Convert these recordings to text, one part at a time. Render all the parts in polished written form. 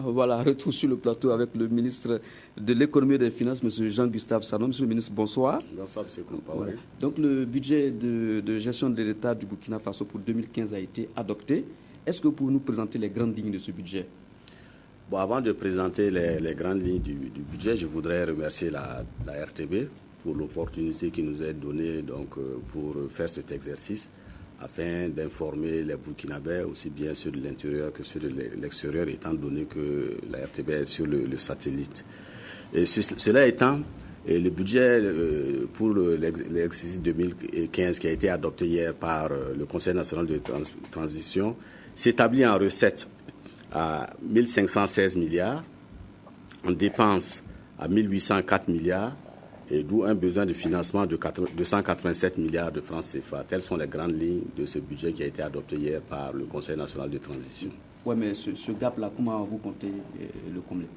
Voilà, retour sur le plateau avec le ministre de l'économie et des finances, M. Jean-Gustave Sanon. Monsieur le ministre, bonsoir. Bonsoir, M. Compaoré. Donc le budget de gestion de l'État du Burkina Faso pour 2015 a été adopté. Est-ce que vous pouvez nous présenter les grandes lignes de ce budget? Bon, avant de présenter les grandes lignes du budget, je voudrais remercier la RTB pour l'opportunité qui nous est donnée pour faire cet exercice afin d'informer les Burkinabés, aussi bien ceux de l'intérieur que ceux de l'extérieur, étant donné que la RTB est sur le satellite. Et cela étant, le budget pour l'exercice 2015 qui a été adopté hier par le Conseil national de transition s'établit en recettes à 1516 milliards, en dépenses à 1804 milliards, et d'où un besoin de financement de 287 milliards de francs CFA. Telles sont les grandes lignes de ce budget qui a été adopté hier par le Conseil national de transition. Oui, mais ce gap-là, comment vous comptez le combler?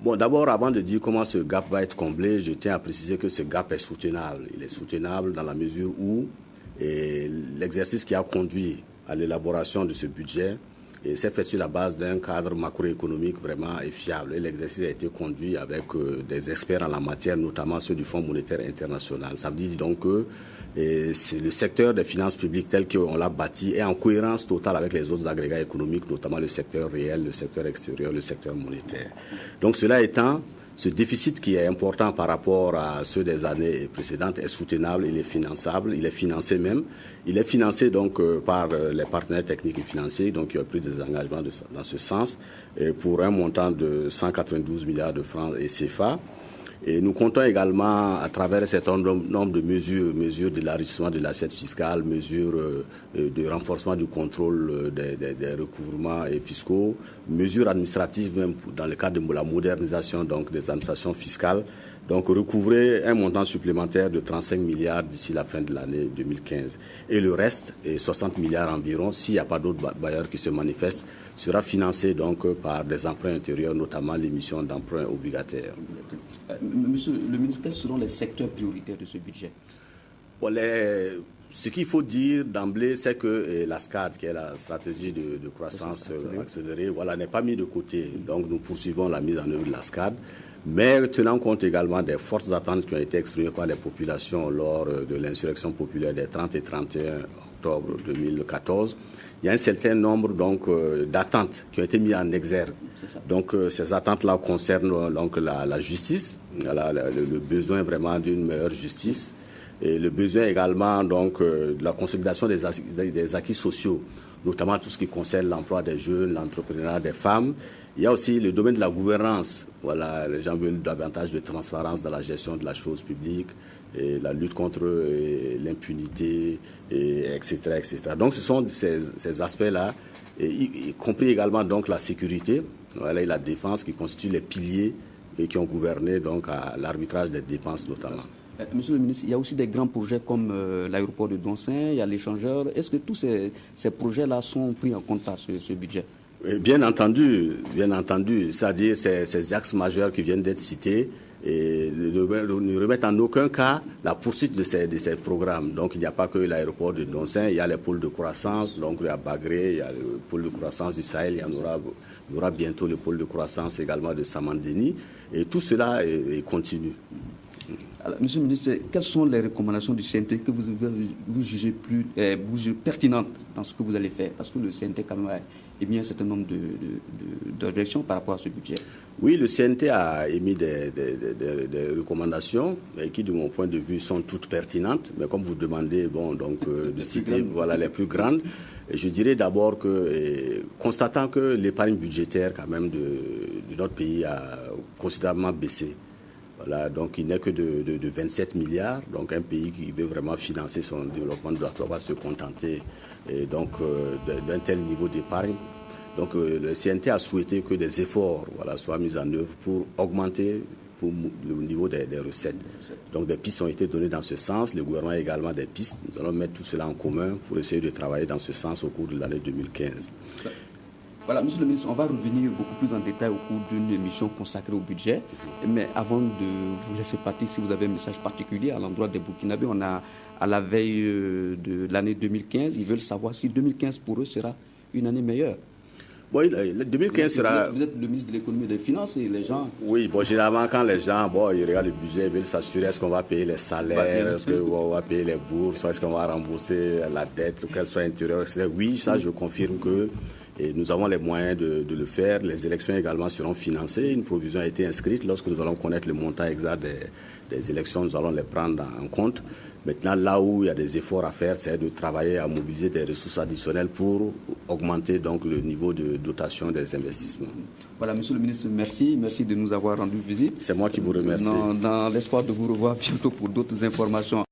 Bon, d'abord, avant de dire comment ce gap va être comblé, je tiens à préciser que ce gap est soutenable. Il est soutenable dans la mesure où l'exercice qui a conduit à l'élaboration de ce budget s'est fait sur la base d'un cadre macroéconomique vraiment fiable. Et l'exercice a été conduit avec des experts en la matière, notamment ceux du Fonds monétaire international. Ça veut dire donc que c'est le secteur des finances publiques tel qu'on l'a bâti est en cohérence totale avec les autres agrégats économiques, notamment le secteur réel, le secteur extérieur, le secteur monétaire. Donc cela étant, ce déficit qui est important par rapport à ceux des années précédentes est soutenable, il est finançable, il est financé même. Il est financé donc par les partenaires techniques et financiers, donc qui ont pris des engagements dans ce sens, pour un montant de 192 milliards de francs et CFA. Et nous comptons également, à travers un certain nombre de mesures d'élargissement de l'assiette fiscale, mesures de renforcement du contrôle des recouvrements fiscaux, mesures administratives même dans le cadre de la modernisation donc, des administrations fiscales. Donc recouvrer un montant supplémentaire de 35 milliards d'ici la fin de l'année 2015. Et le reste, 60 milliards environ, s'il n'y a pas d'autres bailleurs qui se manifestent, sera financé donc par des emprunts intérieurs, notamment l'émission d'emprunts obligataires. Monsieur le ministre, quels seront les secteurs prioritaires de ce budget? Bon, ce qu'il faut dire d'emblée, c'est que la SCAD, qui est la stratégie de croissance accélérée, n'est pas mise de côté. Donc nous poursuivons la mise en œuvre de la SCAD. Mais tenant compte également des fortes attentes qui ont été exprimées par les populations lors de l'insurrection populaire des 30 et 31 octobre 2014, il y a un certain nombre d'attentes qui ont été mises en exergue. Donc ces attentes-là concernent donc la justice, le besoin vraiment d'une meilleure justice, et le besoin également donc de la consolidation des acquis sociaux, notamment tout ce qui concerne l'emploi des jeunes, l'entrepreneuriat des femmes. Il y a aussi le domaine de la gouvernance. Voilà, les gens veulent davantage de transparence dans la gestion de la chose publique, et la lutte contre l'impunité, etc., etc. Donc ce sont ces aspects-là, y compris également donc la sécurité, et la défense qui constituent les piliers et qui ont gouverné donc à l'arbitrage des dépenses notamment. Monsieur le ministre, il y a aussi des grands projets comme l'aéroport de Doncin, il y a l'échangeur. Est-ce que tous ces projets-là sont pris en compte par ce budget? Bien entendu, c'est-à-dire ces axes majeurs qui viennent d'être cités et ne remettent en aucun cas la poursuite de ces programmes. Donc il n'y a pas que l'aéroport de Doncin, il y a les pôles de croissance, donc il y a Bagré, il y a le pôle de croissance du Sahel, il y aura bientôt le pôle de croissance également de Samandeni, et tout cela continue. Alors, monsieur le ministre, quelles sont les recommandations du CNT que vous jugez pertinentes dans ce que vous allez faire? Parce que le CNT quand même a émis un certain nombre de réactions par rapport à ce budget. Oui, le CNT a émis des recommandations qui, de mon point de vue, sont toutes pertinentes. Mais comme vous demandez de citer les plus grandes, je dirais d'abord que, constatant que l'épargne budgétaire quand même de notre pays a considérablement baissé, donc il n'est que de 27 milliards. Donc un pays qui veut vraiment financer son développement ne doit pas se contenter d'un tel niveau d'épargne. Donc le CNT a souhaité que des efforts soient mis en œuvre pour augmenter le niveau des recettes. Donc des pistes ont été données dans ce sens. Le gouvernement a également des pistes. Nous allons mettre tout cela en commun pour essayer de travailler dans ce sens au cours de l'année 2015. Voilà, monsieur le ministre, on va revenir beaucoup plus en détail au cours d'une émission consacrée au budget. Mais avant de vous laisser partir, si vous avez un message particulier à l'endroit des Burkinabés, on a à la veille de l'année 2015, ils veulent savoir si 2015 pour eux sera une année meilleure. Bon, le 2015 sera... Vous êtes le ministre de l'économie et des finances et les gens... Oui, bon, généralement, quand les gens ils regardent le budget, ils veulent s'assurer est-ce qu'on va payer les salaires, est-ce qu'on va payer les bourses, est-ce qu'on va rembourser la dette, qu'elle soit intérieure, etc. Oui, ça, je confirme que nous avons les moyens de le faire. Les élections également seront financées. Une provision a été inscrite. Lorsque nous allons connaître le montant exact des élections, nous allons les prendre en compte. Maintenant, là où il y a des efforts à faire, c'est de travailler à mobiliser des ressources additionnelles pour augmenter donc le niveau de dotation des investissements. Voilà, monsieur le ministre, merci. Merci de nous avoir rendu visite. C'est moi qui vous remercie. Dans l'espoir de vous revoir bientôt pour d'autres informations.